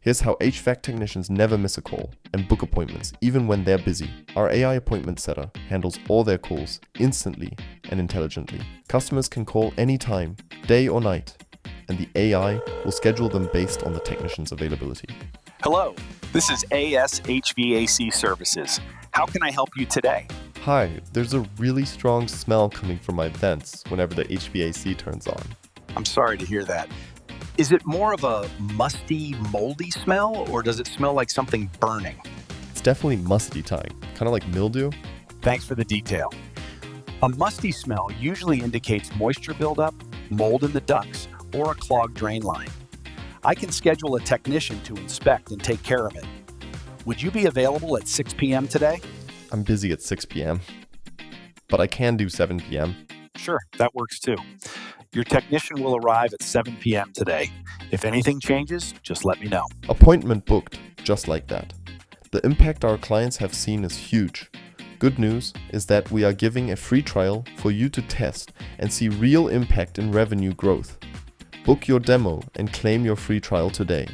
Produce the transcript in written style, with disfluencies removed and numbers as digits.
Here's how HVAC technicians never miss a call and book appointments even when they're busy. Our AI appointment setter handles all their calls instantly and intelligently. Customers can call anytime, day or night, and the AI will schedule them based on the technician's availability. Hello, this is AS HVAC Services. How can I help you today? Hi, there's a really strong smell coming from my vents whenever the HVAC turns on. I'm sorry to hear that. Is it more of a musty, moldy smell, or does it smell like something burning? It's definitely musty type, kind of like mildew. Thanks for the detail. A musty smell usually indicates moisture buildup, mold in the ducts, or a clogged drain line. I can schedule a technician to inspect and take care of it. Would you be available at 6 p.m. today? I'm busy at 6 p.m., but I can do 7 p.m. Sure, that works too. Your technician will arrive at 7 p.m. today. If anything changes, just let me know. Appointment booked, just like that. The impact our clients have seen is huge. Good news is that we are giving a free trial for you to test and see real impact in revenue growth. Book your demo and claim your free trial today.